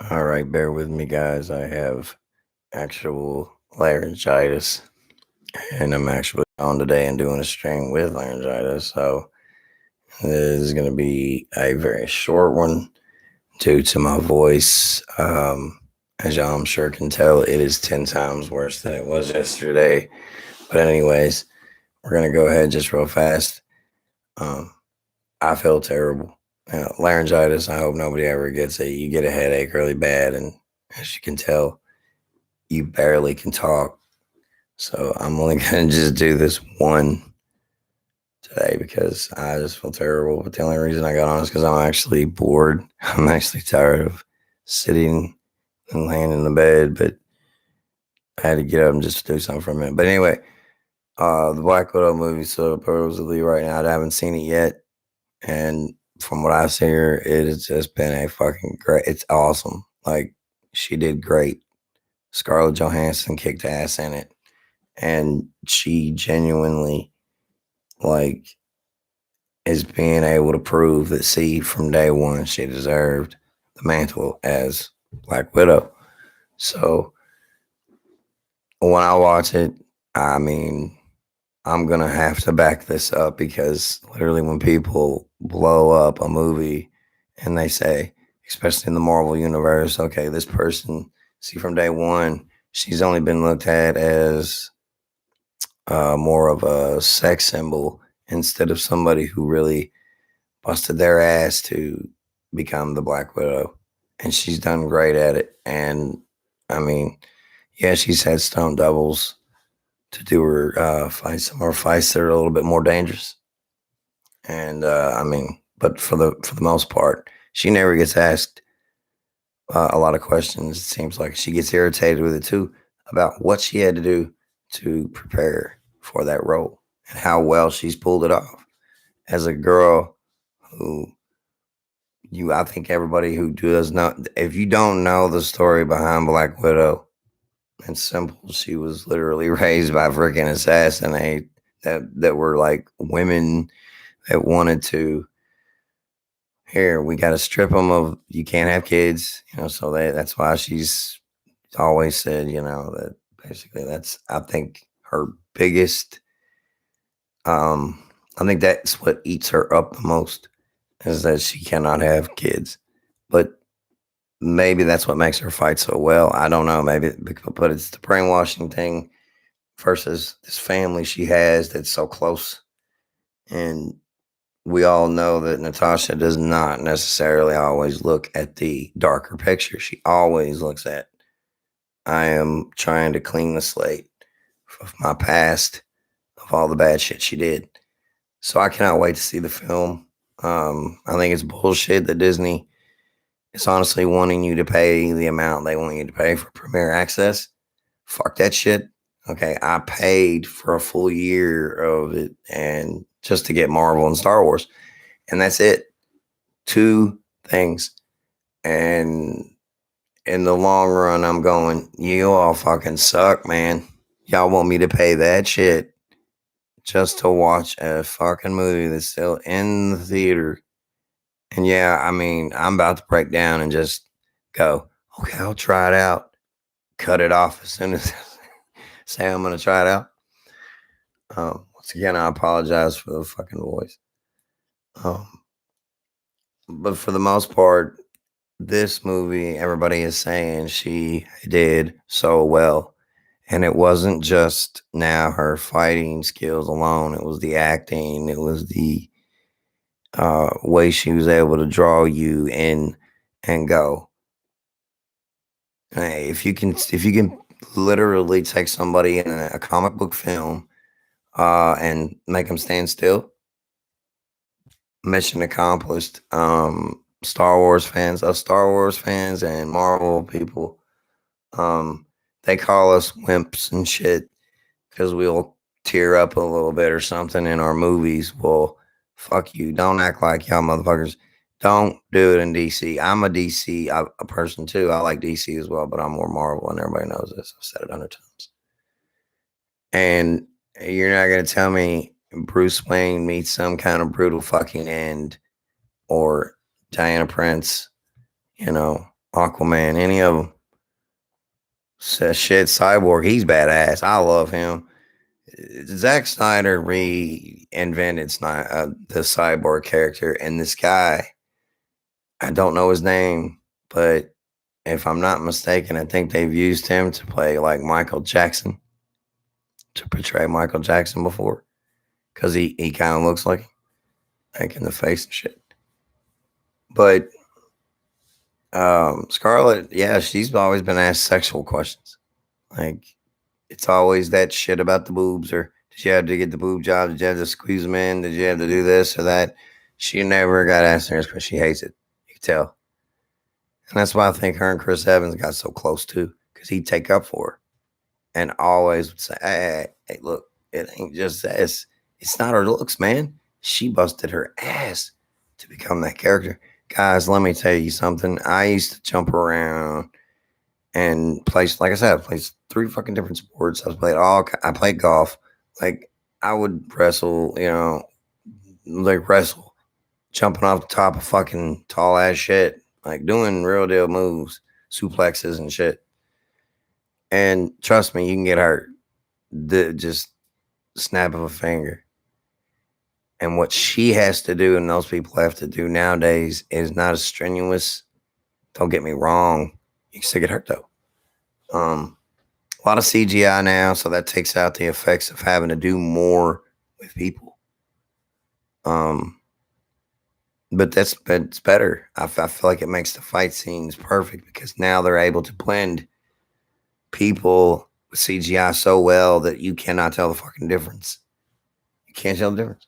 All right, bear with me, guys. I have actual laryngitis, and I'm actually on today and doing a stream with laryngitis. So this is going to be a very short one due to my voice. As y'all, I'm sure can tell, it is 10 times worse than it was yesterday. But anyways, we're going to go ahead just real fast. Um, I feel terrible. Laryngitis, I hope nobody ever gets it. You get a headache really bad, and as you can tell, you barely can talk. So I'm only gonna just do this one today because I just feel terrible. But the only reason I got on is because I'm actually bored. I'm actually tired of sitting and laying in the bed, but I had to get up and just do something for a minute. But anyway, the Black Widow movie supposedly right now. I haven't seen it yet, and from what I see here, it has just been a fucking great. It's awesome. Like she did great. Scarlett Johansson kicked ass in it, and she genuinely like is being able to prove that see from day one she deserved the mantle as Black Widow. So when I watch it, I mean, I'm gonna have to back this up because literally when people blow up a movie and they say, especially in the Marvel universe, okay, this person, see from day one, she's only been looked at as more of a sex symbol instead of somebody who really busted their ass to become the Black Widow. And she's done great at it. And I mean, yeah, she's had stunt doubles to do her fights, some more fights that are a little bit more dangerous. And I mean, but for the most part, she never gets asked a lot of questions. It seems like she gets irritated with it too about what she had to do to prepare for that role and how well she's pulled it off as a girl who I think everybody who does not, if you don't know the story behind Black Widow, it's simple. She was literally raised by freaking assassinate that were like women that wanted to. Here, we got to strip them of. You can't have kids, So that's why she's always said, that basically that's I think her biggest. Um, I think that's what eats her up the most is that she cannot have kids, but maybe that's what makes her fight so well. I don't know. Maybe, but it's the brainwashing thing versus this family she has that's so close. And we all know that Natasha does not necessarily always look at the darker picture. She always looks at, I am trying to clean the slate of my past, of all the bad shit she did. So I cannot wait to see the film. I think it's bullshit that Disney is honestly wanting you to pay the amount they want you to pay for premiere access. Fuck that shit. Okay, I paid for a full year of it and just to get Marvel and Star Wars. And that's it. Two things. And in the long run, I'm going, you all fucking suck, man. Y'all want me to pay that shit just to watch a fucking movie that's still in the theater. And yeah, I mean, I'm about to break down and just go, okay, I'll try it out. Cut it off as soon as say I'm going to try it out. Once again, I apologize for the fucking voice. Um, but for the most part, this movie, everybody is saying she did so well. And it wasn't just now her fighting skills alone, it was the acting, it was the way she was able to draw you in and go. Hey, if you can literally take somebody in a comic book film and make them stand still, mission accomplished. Us Star Wars fans and Marvel people, um, they call us wimps and shit because we'll tear up a little bit or something in our movies. Well, fuck you. Don't act like y'all motherfuckers. Don't do it in DC. I'm a DC a person too. I like DC as well, but I'm more Marvel, and everybody knows this. I've said it 100 times. And you're not gonna tell me Bruce Wayne meets some kind of brutal fucking end or Diana Prince, you know. Aquaman, any of them. Shit, Cyborg, he's badass. I love him. Zack Snyder reinvented the Cyborg character, and this guy, I don't know his name, but if I'm not mistaken, I think they've used him to play like Michael Jackson, to portray Michael Jackson before, because he kind of looks like in the face and shit. But Scarlet, yeah, she's always been asked sexual questions. Like, it's always that shit about the boobs, or did you have to get the boob job? Did you have to squeeze them in? Did you have to do this or that? She never got asked this because she hates it. You can tell. And that's why I think her and Chris Evans got so close too, because he'd take up for her and always would say, hey, look, it ain't just this. It's not her looks, man. She busted her ass to become that character. Guys, let me tell you something. I used to jump around and play, like I said, I played 3 fucking different sports. I played golf. Like, I would wrestle, wrestle, jumping off the top of fucking tall ass shit, like doing real deal moves, suplexes and shit. And trust me, you can get hurt. Just snap of a finger. And what she has to do and those people have to do nowadays is not as strenuous. Don't get me wrong. You can still get hurt though. A lot of CGI now, so that takes out the effects of having to do more with people. But that's better. I feel like it makes the fight scenes perfect because now they're able to blend people with CGI so well that you cannot tell the fucking difference. You can't tell the difference.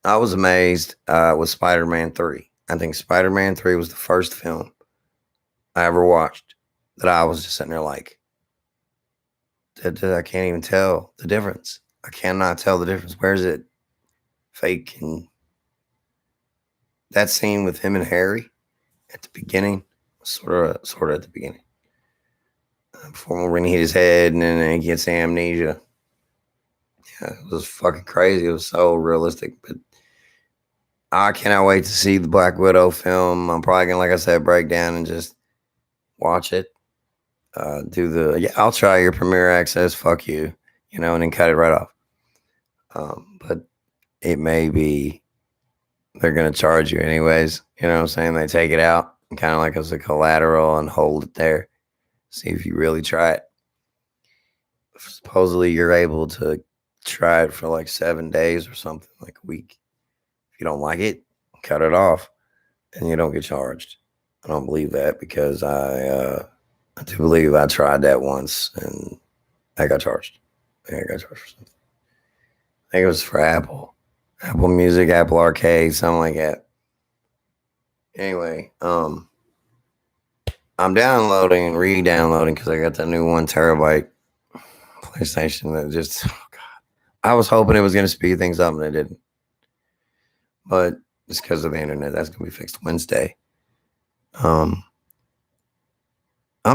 I was amazed with Spider-Man 3. I think Spider-Man 3 was the first film I ever watched that I was just sitting there like, I can't even tell the difference. I cannot tell the difference. Where is it fake? And that scene with him and Harry at the beginning, sort of at the beginning, before when he hit his head and then he gets amnesia. Yeah, it was fucking crazy. It was so realistic. But I cannot wait to see the Black Widow film. I'm probably gonna, like I said, break down and just watch it. I'll try your Premiere Access. Fuck you, and then cut it right off. But it may be they're gonna charge you anyways. You know what I'm saying? They take it out kind of like as a collateral and hold it there. See if you really try it. Supposedly you're able to try it for like 7 days or something, like a week. If you don't like it, cut it off and you don't get charged. I don't believe that because I do believe I tried that once and I got charged. I think I got charged for something. I think it was for Apple Music, Apple Arcade, something like that. Anyway, I'm downloading and re-downloading because I got that new 1 terabyte PlayStation that just, oh God. I was hoping it was going to speed things up and it didn't. But it's because of the internet. That's going to be fixed Wednesday. I'm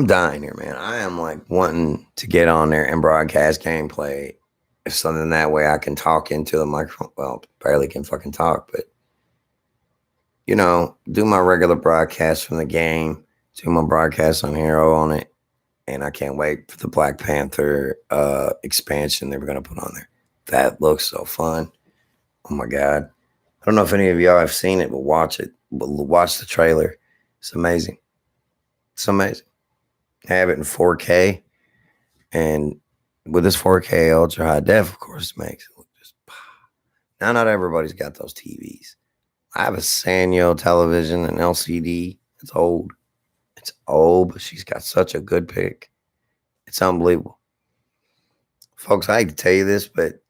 dying here, man. I am like wanting to get on there and broadcast gameplay. If something that way I can talk into the microphone. Well, barely can fucking talk, but do my regular broadcast from the game, do my broadcast on Hero on it. And I can't wait for the Black Panther expansion they were going to put on there. That looks so fun. Oh my God. I don't know if any of y'all have seen it, but watch it. Watch the trailer. It's amazing. It's amazing. Have it in 4K. And with this 4K ultra high def, of course, it makes it look just. Now, not everybody's got those TVs. I have a Sanyo television, an LCD. It's old. It's old, but she's got such a good pick. It's unbelievable. Folks, I hate to tell you this, but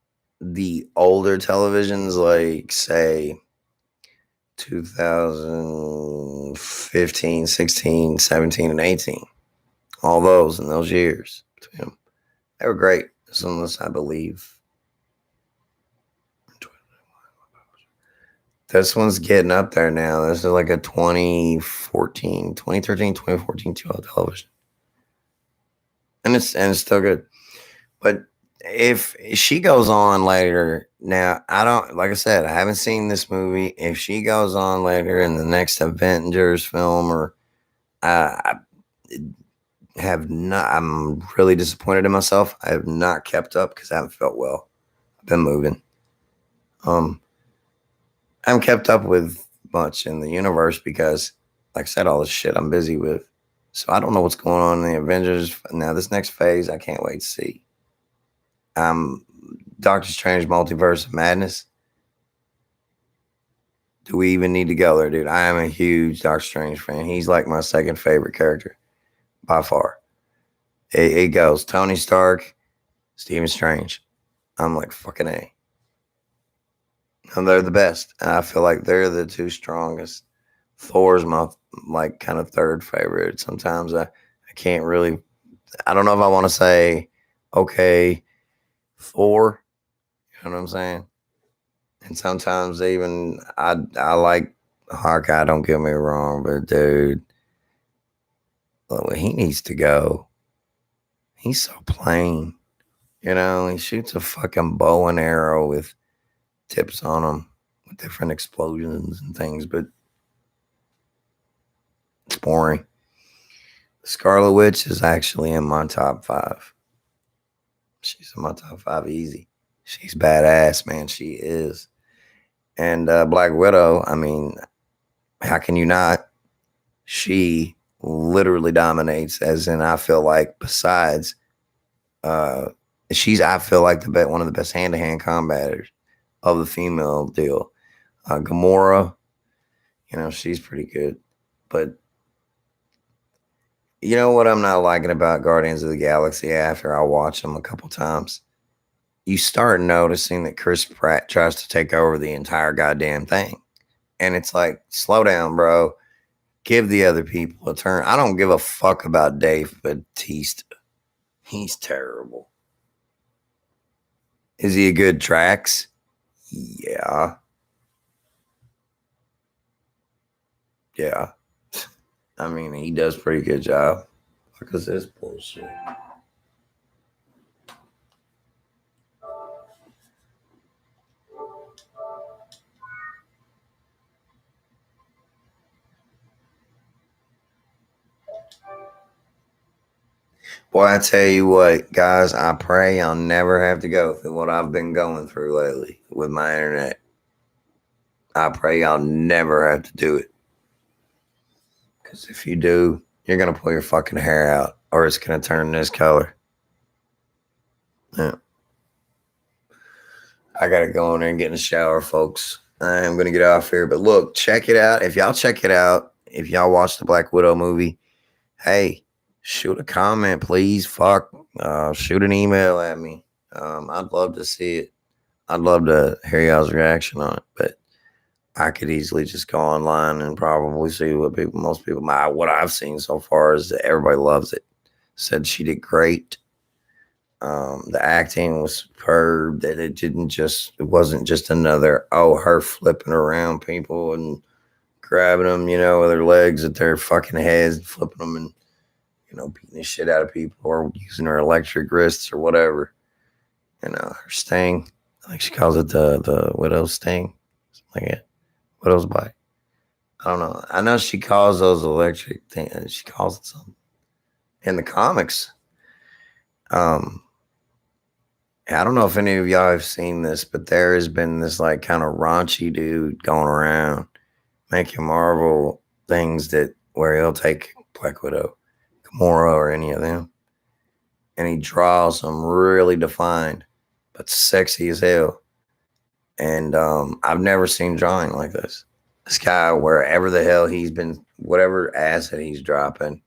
the older televisions, like, say, 2015, 16, 17, and 18, all those in those years between them, they were great. Unless I believe this one's getting up there now. This is like a 2013, 2014 television. And it's still good. But if she goes on later, now like I said, I haven't seen this movie. If she goes on later in the next Avengers film, or I have not. I'm really disappointed in myself. I have not kept up because I haven't felt well. I've been moving. Um, I haven't kept up with much in the universe because, like I said, all this shit I'm busy with. So I don't know what's going on in the Avengers. Now, this next phase, I can't wait to see. Doctor Strange Multiverse of Madness. Do we even need to go there, dude? I am a huge Doctor Strange fan. He's like my second favorite character by far. It goes Tony Stark, Stephen Strange. I'm like, fucking A. And they're the best. And I feel like they're the two strongest. Thor's my like kind of third favorite. Sometimes I can't really, I don't know if I want to say, okay, Thor. You know what I'm saying? And sometimes even I like Hawkeye, don't get me wrong, but dude, well, he needs to go. He's so plain. You know, he shoots a fucking bow and arrow with tips on them with different explosions and things, but it's boring. Scarlet Witch is actually in my top 5. She's in my top 5 easy. She's badass, man. She is. And Black Widow, I mean, how can you not? She literally dominates, as in, I feel like, besides, uh, I feel like, one of the best hand to hand combaters of the female deal. Gamora, you know, she's pretty good. But you know what I'm not liking about Guardians of the Galaxy after I watch them a couple times? You start noticing that Chris Pratt tries to take over the entire goddamn thing. And it's like, slow down, bro. Give the other people a turn. I don't give a fuck about Dave Bautista. He's terrible. Is he a good Drax? Yeah. Yeah. I mean, he does pretty good job. Fuck is this bullshit? Boy, I tell you what, guys, I pray I'll never have to go through what I've been going through lately with my internet. I pray I'll never have to do it. Because if you do, you're going to pull your fucking hair out or it's going to turn this color. Yeah. I got to go in there and get in the shower, folks. I am going to get off here. But look, check it out. If y'all check it out, if y'all watch the Black Widow movie, hey, shoot a comment, please. Fuck. Shoot an email at me. I'd love to see it. I'd love to hear y'all's reaction on it. But I could easily just go online and probably see what most people, what I've seen so far is that everybody loves it. Said she did great. The acting was superb. That it wasn't just another, her flipping around people and grabbing them, you know, with her legs at their fucking heads, flipping them and, you know, beating the shit out of people or using her electric wrists or whatever. You know, her sting. I think she calls it the widow's sting. Something like that. Widow's bite. I don't know. I know she calls those electric things. She calls it something in the comics. I don't know if any of y'all have seen this, but there has been this like kind of raunchy dude going around making Marvel things where he'll take Black Widow, Gamora, or any of them, and he draws them really defined, but sexy as hell. And I've never seen drawing like this. This guy, wherever the hell he's been, whatever asset he's dropping,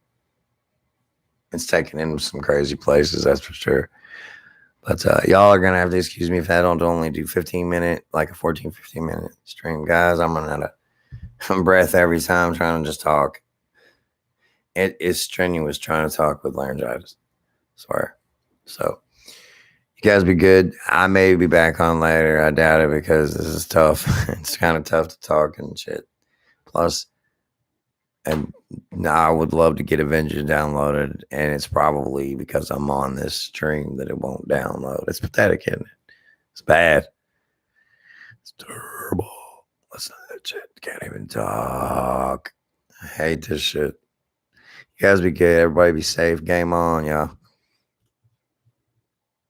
it's taking him some crazy places, that's for sure. But y'all are going to have to excuse me if I don't only do 15-minute, like a 14, 15-minute stream. Guys, I'm running out of breath every time trying to just talk. It is strenuous trying to talk with laryngitis. Swear. So, you guys be good. I may be back on later. I doubt it because this is tough. It's kind of tough to talk and shit. Plus, and I would love to get Avengers downloaded, and it's probably because I'm on this stream that it won't download. It's pathetic, isn't it? It's bad. It's terrible. Listen to that shit. Can't even talk. I hate this shit. You guys be good. Everybody be safe. Game on, y'all.